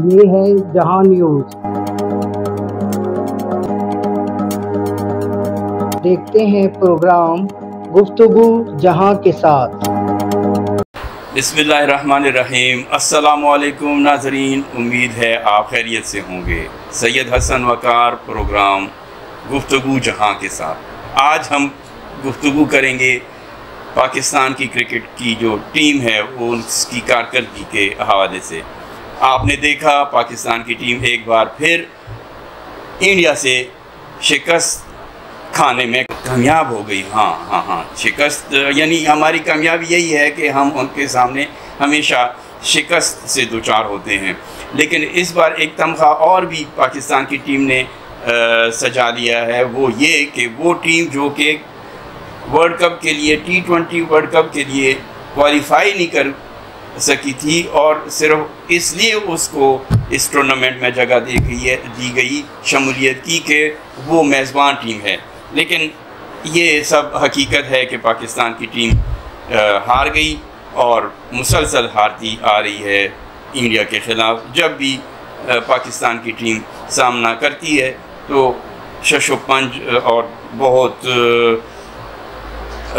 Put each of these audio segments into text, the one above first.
یہ ہے جہاں نیوز۔ دیکھتے ہیں پروگرام گفتگو جہاں کے ساتھ۔ بسم اللہ الرحمن الرحیم۔ السلام علیکم ناظرین، امید ہے آپ خیریت سے ہوں گے۔ سید حسن وقار، پروگرام گفتگو جہاں کے ساتھ۔ آج ہم گفتگو کریں گے پاکستان کی کرکٹ کی جو ٹیم ہے وہ اس کی کارکردگی کے حوالے سے۔ آپ نے دیکھا پاکستان کی ٹیم ایک بار پھر انڈیا سے شکست کھانے میں کامیاب ہو گئی۔ ہاں شکست، یعنی ہماری کامیابی یہی ہے کہ ہم ان کے سامنے ہمیشہ شکست سے دوچار ہوتے ہیں، لیکن اس بار ایک تمغہ اور بھی پاکستان کی ٹیم نے سجا لیا ہے، وہ یہ کہ وہ ٹیم جو کہ ورلڈ کپ کے لیے T20 ورلڈ کپ کے لیے کوالیفائی نہیں کر سکی تھی اور صرف اس لیے اس کو اس ٹورنامنٹ میں جگہ دی گئی شمولیت کی کہ وہ میزبان ٹیم ہے، لیکن یہ سب حقیقت ہے کہ پاکستان کی ٹیم ہار گئی اور مسلسل ہارتی آ رہی ہے انڈیا کے خلاف۔ جب بھی پاکستان کی ٹیم سامنا کرتی ہے تو شش و پنج اور بہت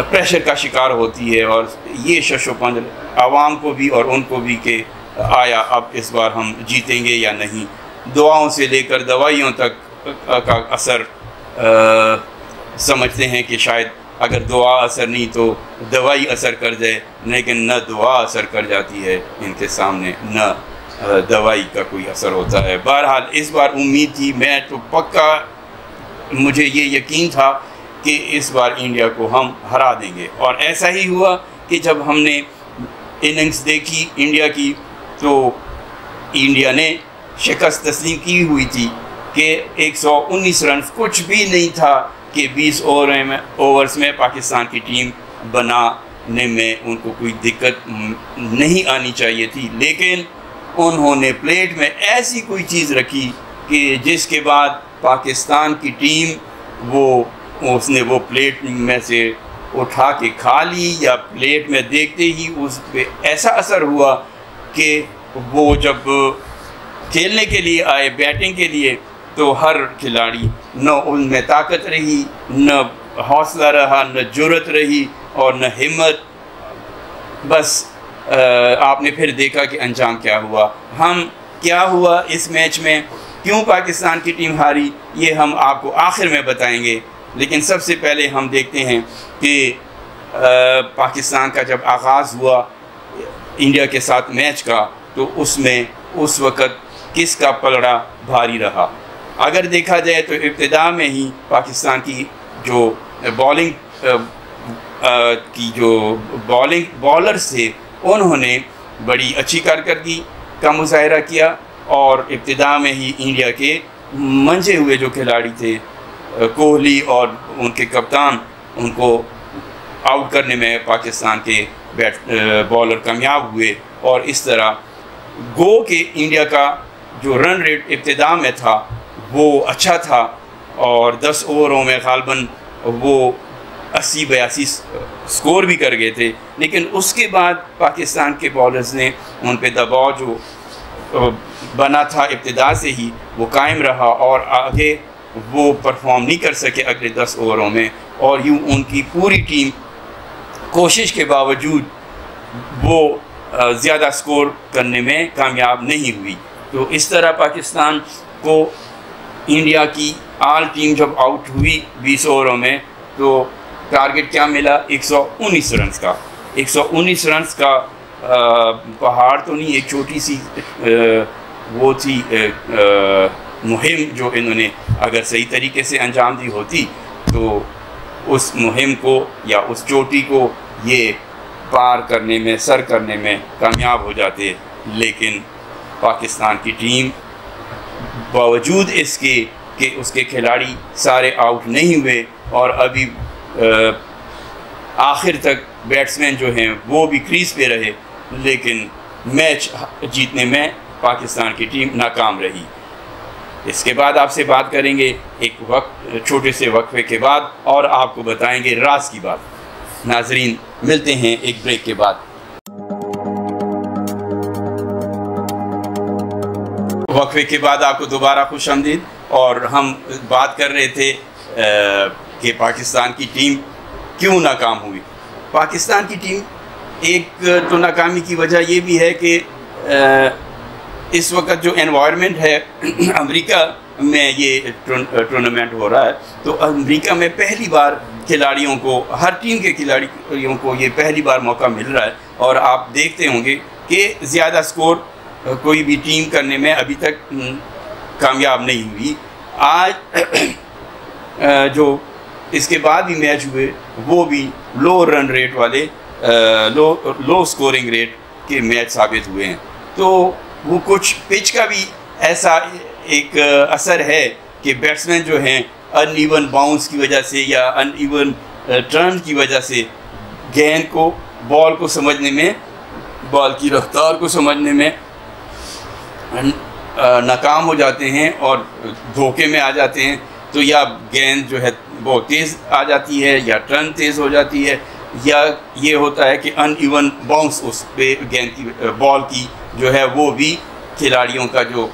پریشر کا شکار ہوتی ہے، اور یہ شش و پنج عوام کو بھی اور ان کو بھی کہ آیا اب اس بار ہم جیتیں گے یا نہیں۔ دعاؤں سے لے کر دوائیوں تک کا اثر سمجھتے ہیں کہ شاید اگر دعا اثر نہیں تو دوائی اثر کر جائے، لیکن نہ دعا اثر کر جاتی ہے ان کے سامنے، نہ دوائی کا کوئی اثر ہوتا ہے۔ بہرحال اس بار امید تھی، میں تو پکا مجھے یہ یقین تھا کہ اس بار انڈیا کو ہم ہرا دیں گے، اور ایسا ہی ہوا کہ جب ہم نے اننگز دیکھی انڈیا کی تو انڈیا نے شکست تسلیم کی ہوئی تھی کہ 119 رنز کچھ بھی نہیں تھا کہ 20 اوورز میں پاکستان کی ٹیم بنانے میں ان کو کوئی دقت نہیں آنی چاہیے تھی، لیکن انہوں نے پلیٹ میں ایسی کوئی چیز رکھی کہ جس کے بعد پاکستان کی ٹیم اس نے وہ پلیٹ میں سے اٹھا کے کھا لی، یا پلیٹ میں دیکھتے ہی اس پہ ایسا اثر ہوا کہ وہ جب کھیلنے کے لیے آئے، بیٹنگ کے لیے، تو ہر کھلاڑی نہ ان میں طاقت رہی، نہ حوصلہ رہا، نہ جرأت رہی اور نہ ہمت۔ بس آپ نے پھر دیکھا کہ انجام کیا ہوا۔ کیا ہوا اس میچ میں، کیوں پاکستان کی ٹیم ہاری، یہ ہم آپ کو آخر میں بتائیں گے، لیکن سب سے پہلے ہم دیکھتے ہیں کہ پاکستان کا جب آغاز ہوا انڈیا کے ساتھ میچ کا تو اس میں اس وقت کس کا پلڑا بھاری رہا۔ اگر دیکھا جائے تو ابتدا میں ہی پاکستان کی جو بالرز تھے انہوں نے بڑی اچھی کارکردگی کا مظاہرہ کیا، اور ابتدا میں ہی انڈیا کے منجے ہوئے جو کھلاڑی تھے کوہلی اور ان کے کپتان، ان کو آؤٹ کرنے میں پاکستان کے بالر کامیاب ہوئے، اور اس طرح گو کہ انڈیا کا جو رن ریٹ ابتدا میں تھا وہ اچھا تھا، اور 10 اووروں میں غالباً وہ 80-82 سکور بھی کر گئے تھے، لیکن اس کے بعد پاکستان کے بالرز نے ان پہ دباؤ جو بنا تھا ابتدا سے ہی وہ قائم رہا، اور آگے وہ پرفارم نہیں کر سکے اگلے 10 اووروں میں، اور یوں ان کی پوری ٹیم کوشش کے باوجود وہ زیادہ سکور کرنے میں کامیاب نہیں ہوئی۔ تو اس طرح پاکستان کو انڈیا کی آل ٹیم جب آؤٹ ہوئی 20 اووروں میں تو ٹارگٹ کیا ملا، 119 رنز کا۔ 119 رنز کا پہاڑ تو نہیں، ایک چھوٹی سی وہ تھی مہم جو انہوں نے اگر صحیح طریقے سے انجام دی ہوتی تو اس مہم کو یا اس چوٹی کو یہ پار کرنے میں، سر کرنے میں کامیاب ہو جاتے، لیکن پاکستان کی ٹیم باوجود اس کے کہ اس کے کھلاڑی سارے آؤٹ نہیں ہوئے اور ابھی آخر تک بیٹسمین جو ہیں وہ بھی کریز پہ رہے، لیکن میچ جیتنے میں پاکستان کی ٹیم ناکام رہی۔ اس کے بعد آپ سے بات کریں گے ایک چھوٹے سے وقفے کے بعد، اور آپ کو بتائیں گے راز کی بات۔ ناظرین ملتے ہیں ایک بریک کے بعد۔ وقفے کے بعد آپ کو دوبارہ خوش آمدید. اور ہم بات کر رہے تھے کہ پاکستان کی ٹیم کیوں ناکام ہوئی. پاکستان کی ٹیم ایک تو ناکامی کی وجہ یہ بھی ہے کہ اس وقت جو انوائرمنٹ ہے امریکہ میں یہ ٹورنامنٹ ہو رہا ہے, تو امریکہ میں پہلی بار کھلاڑیوں کو, ہر ٹیم کے کھلاڑیوں کو یہ پہلی بار موقع مل رہا ہے. اور آپ دیکھتے ہوں گے کہ زیادہ سکور کوئی بھی ٹیم کرنے میں ابھی تک کامیاب نہیں ہوئی. آج جو اس کے بعد بھی میچ ہوئے وہ بھی لو رن ریٹ والے, لو سکورنگ ریٹ کے میچ ثابت ہوئے ہیں. تو وہ کچھ پچ کا بھی ایسا ایک اثر ہے کہ بیٹسمین جو ہیں ان ایون باؤنس کی وجہ سے یا ان ایون ٹرن کی وجہ سے گیند کو, بال کو سمجھنے میں, بال کی رفتار کو سمجھنے میں ناکام ہو جاتے ہیں اور دھوکے میں آ جاتے ہیں. تو یا گیند جو ہے بہت تیز آ جاتی ہے یا ٹرن تیز ہو جاتی ہے, یا یہ ہوتا ہے کہ ان ایون باؤنس اس پہ گیند کی, بال کی جو ہے وہ بھی کھلاڑیوں کا جو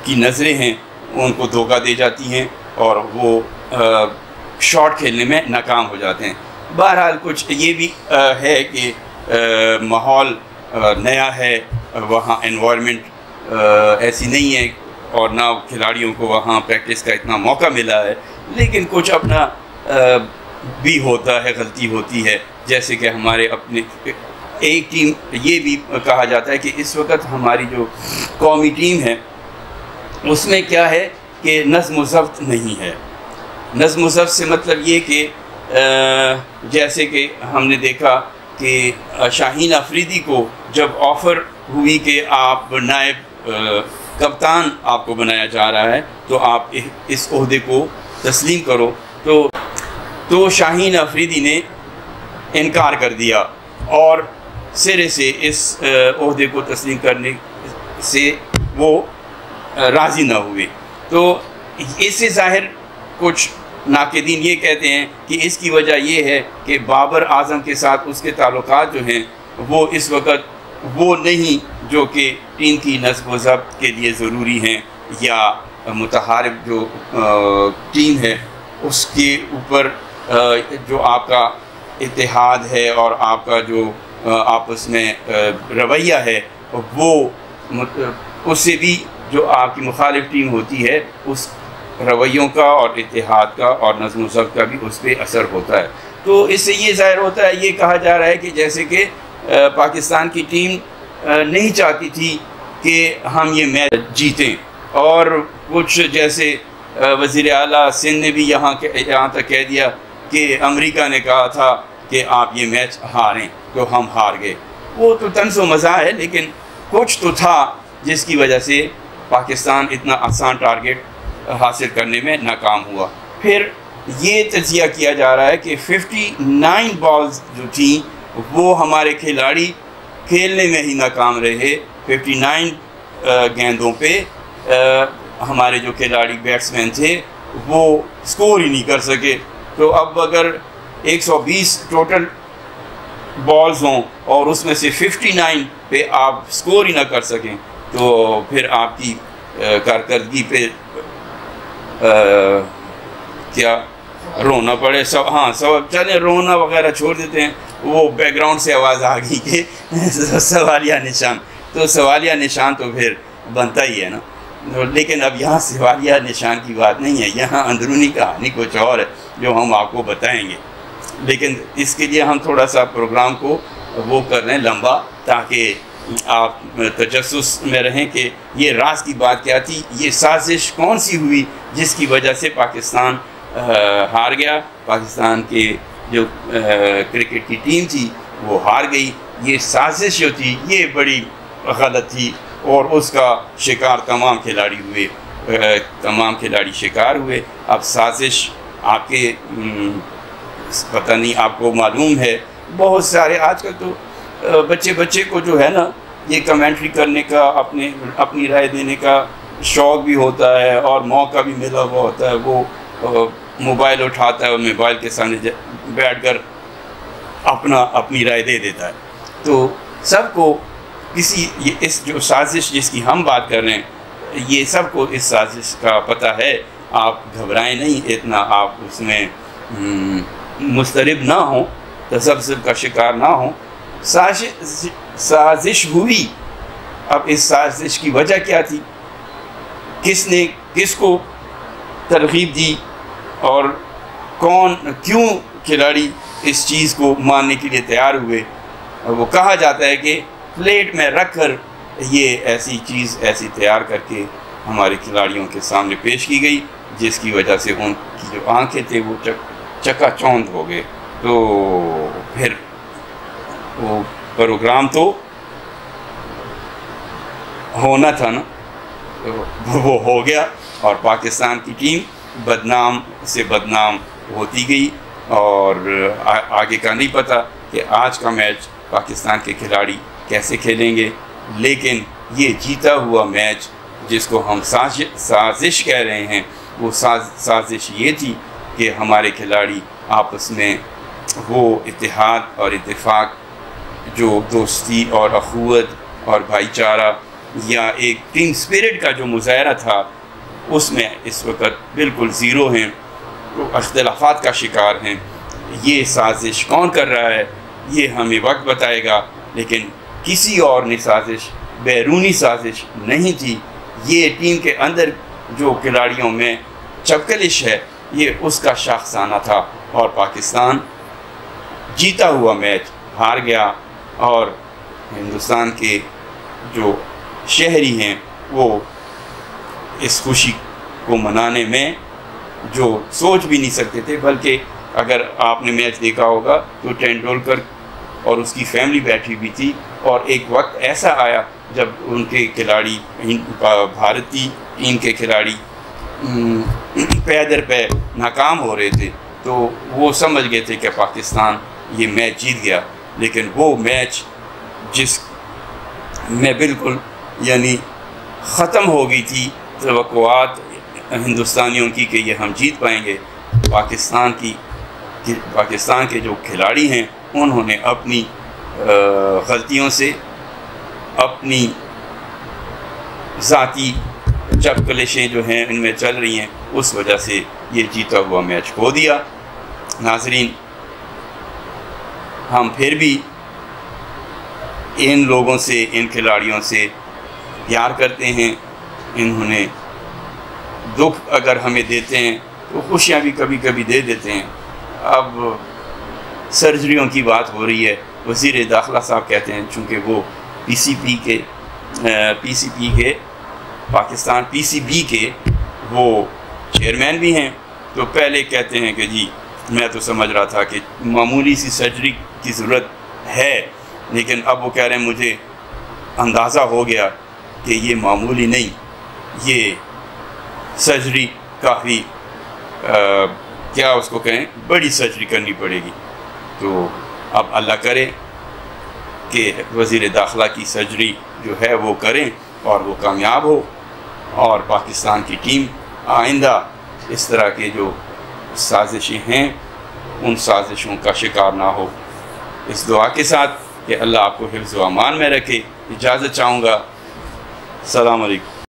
کی نظریں ہیں ان کو دھوکہ دے جاتی ہیں اور وہ شاٹ کھیلنے میں ناکام ہو جاتے ہیں. بہرحال کچھ یہ بھی ہے کہ ماحول نیا ہے, وہاں انوائرمنٹ ایسی نہیں ہے اور نہ کھلاڑیوں کو وہاں پریکٹس کا اتنا موقع ملا ہے. لیکن کچھ اپنا بھی ہوتا ہے, غلطی ہوتی ہے. جیسے کہ ہمارے اپنے ایک ٹیم, یہ بھی کہا جاتا ہے کہ اس وقت ہماری جو قومی ٹیم ہے اس میں کیا ہے کہ نظم و ضبط نہیں ہے. نظم و ضبط سے مطلب یہ کہ جیسے کہ ہم نے دیکھا کہ شاہین افریدی کو جب آفر ہوئی کہ آپ نائب کپتان آپ کو بنایا جا رہا ہے تو آپ اس عہدے کو تسلیم کرو, تو شاہین افریدی نے انکار کر دیا اور سرے سے اس عہدے کو تسلیم کرنے سے وہ راضی نہ ہوئے. تو اس سے ظاہر کچھ ناقدین یہ کہتے ہیں کہ اس کی وجہ یہ ہے کہ بابر اعظم کے ساتھ اس کے تعلقات جو ہیں وہ اس وقت وہ نہیں جو کہ ٹیم کی نظم و ضبط کے لیے ضروری ہیں, یا متحارب جو ٹیم ہے اس کے اوپر جو آپ کا اتحاد ہے اور آپ کا جو آپس میں رویہ ہے وہ اس سے بھی جو آپ کی مخالف ٹیم ہوتی ہے اس رویوں کا اور اتحاد کا اور نظم و ضبط کا بھی اس پہ اثر ہوتا ہے. تو اس سے یہ ظاہر ہوتا ہے, یہ کہا جا رہا ہے کہ جیسے کہ پاکستان کی ٹیم نہیں چاہتی تھی کہ ہم یہ میچ جیتیں, اور کچھ جیسے وزیر اعلیٰ سندھ نے بھی یہاں تک کہہ دیا کہ امریکہ نے کہا تھا کہ آپ یہ میچ ہاریں تو ہم ہار گئے. وہ تو طنز و مزاح ہے, لیکن کچھ تو تھا جس کی وجہ سے پاکستان اتنا آسان ٹارگٹ حاصل کرنے میں ناکام ہوا. پھر یہ تجزیہ کیا جا رہا ہے کہ 59 بالز جو تھیں وہ ہمارے کھلاڑی کھیلنے میں ہی ناکام رہے. 59 گیندوں پہ ہمارے جو کھلاڑی بیٹسمین تھے وہ سکور ہی نہیں کر سکے. تو اب اگر 120 ٹوٹل بالز ہوں اور اس میں سے 59 پہ آپ سکور ہی نہ کر سکیں تو پھر آپ کی کارکردگی پہ کیا رونا پڑے. چلیں رونا وغیرہ چھوڑ دیتے ہیں, وہ بیک گراؤنڈ سے آواز آ گئی کہ سوالیہ نشان, تو سوالیہ نشان تو پھر بنتا ہی ہے نا. لیکن اب یہاں سوالیہ نشان کی بات نہیں ہے, یہاں اندرونی کہانی کچھ اور ہے جو ہم آپ کو بتائیں گے. لیکن اس کے لیے ہم تھوڑا سا پروگرام کو وہ کر رہے ہیں لمبا, تاکہ آپ تجسس میں رہیں کہ یہ راز کی بات کیا تھی, یہ سازش کون سی ہوئی جس کی وجہ سے پاکستان ہار گیا. پاکستان کے جو کرکٹ کی ٹیم تھی وہ ہار گئی. یہ سازش جو تھی یہ بڑی غلط تھی اور اس کا شکار تمام کھلاڑی ہوئے, تمام کھلاڑی شکار ہوئے. اب سازش آپ کے پتہ نہیں آپ کو معلوم ہے, بہت سارے آج کل تو بچے کو جو ہے نا یہ کمنٹری کرنے کا, اپنی رائے دینے کا شوق بھی ہوتا ہے اور موقع بھی ملا ہوا ہوتا ہے. وہ موبائل اٹھاتا ہے اور موبائل کے سامنے بیٹھ کر اپنی رائے دے دیتا ہے. تو سب کو اس جو سازش جس کی ہم بات کر رہے ہیں، یہ سب کو اس سازش کا پتہ ہے. آپ گھبرائیں نہیں اتنا، آپ اس میں مضطرب نہ ہوں، تذبذب کا شکار نہ ہوں. سازش ہوئی. اب اس سازش کی وجہ کیا تھی؟ کس نے کس کو ترغیب دی، اور کیوں کھلاڑی اس چیز کو ماننے کے لیے تیار ہوئے؟ وہ کہا جاتا ہے کہ پلیٹ میں رکھ کر یہ ایسی چیز ایسی تیار کر کے ہمارے کھلاڑیوں کے سامنے پیش کی گئی، جس کی وجہ سے ان کی جو آنکھیں تھے وہ چکا چوند ہو گئے. تو پھر وہ پروگرام تو ہونا تھا نا، وہ ہو گیا، اور پاکستان کی ٹیم بدنام سے بدنام ہوتی گئی. اور آگے کا نہیں پتہ کہ آج کا میچ پاکستان کے کھلاڑی کیسے کھیلیں گے. لیکن یہ جیتا ہوا میچ جس کو ہم سازش کہہ رہے ہیں، وہ سازش یہ تھی کہ ہمارے کھلاڑی آپس میں وہ اتحاد اور اتفاق، جو دوستی اور اخوت اور بھائی چارہ یا ایک ٹیم سپرٹ کا جو مظاہرہ تھا، اس میں اس وقت بالکل زیرو ہیں، اختلافات کا شکار ہیں. یہ سازش کون کر رہا ہے یہ ہمیں وقت بتائے گا، لیکن کسی اور نے سازش، بیرونی سازش نہیں تھی. یہ ٹیم کے اندر جو کھلاڑیوں میں چپکلش ہے، یہ اس کا شاخسانہ تھا، اور پاکستان جیتا ہوا میچ ہار گیا. اور ہندوستان کے جو شہری ہیں وہ اس خوشی کو منانے میں جو سوچ بھی نہیں سکتے تھے. بلکہ اگر آپ نے میچ دیکھا ہوگا تو ٹینڈولکر اور اس کی فیملی بیٹھی ہوئی تھی، اور ایک وقت ایسا آیا جب ان کے کھلاڑی، بھارتی ٹیم کے کھلاڑی پے در پے ناکام ہو رہے تھے، تو وہ سمجھ گئے تھے کہ پاکستان یہ میچ جیت گیا. لیکن وہ میچ جس میں بالکل یعنی ختم ہو گئی تھی توقعات ہندوستانیوں کی کہ یہ ہم جیت پائیں گے، پاکستان کے جو کھلاڑی ہیں انہوں نے اپنی غلطیوں سے، اپنی ذاتی چپکلشیں جو ہیں ان میں چل رہی ہیں، اس وجہ سے یہ جیتا ہوا میچ کھو دیا. ناظرین، ہم پھر بھی ان لوگوں سے، ان کھلاڑیوں سے پیار کرتے ہیں. انہوں نے دکھ اگر ہمیں دیتے ہیں تو خوشیاں بھی کبھی کبھی دے دیتے ہیں. اب سرجریوں کی بات ہو رہی ہے، وزیر داخلہ صاحب کہتے ہیں چونکہ وہ پی سی پی کے پاکستان پی سی بی کے وہ چیئرمین بھی ہیں، تو پہلے کہتے ہیں کہ جی میں تو سمجھ رہا تھا کہ معمولی سی سرجری کی ضرورت ہے، لیکن اب وہ کہہ رہے ہیں مجھے اندازہ ہو گیا کہ یہ معمولی نہیں، یہ سرجری کافی کیا اس کو کہیں، بڑی سرجری کرنی پڑے گی. تو اب اللہ کرے کہ وزیر داخلہ کی سرجری جو ہے وہ کریں اور وہ کامیاب ہو، اور پاکستان کی ٹیم آئندہ اس طرح کے جو سازشیں ہیں ان سازشوں کا شکار نہ ہو. اس دعا کے ساتھ کہ اللہ آپ کو حفظ و امان میں رکھے، اجازت چاہوں گا. السلام علیکم.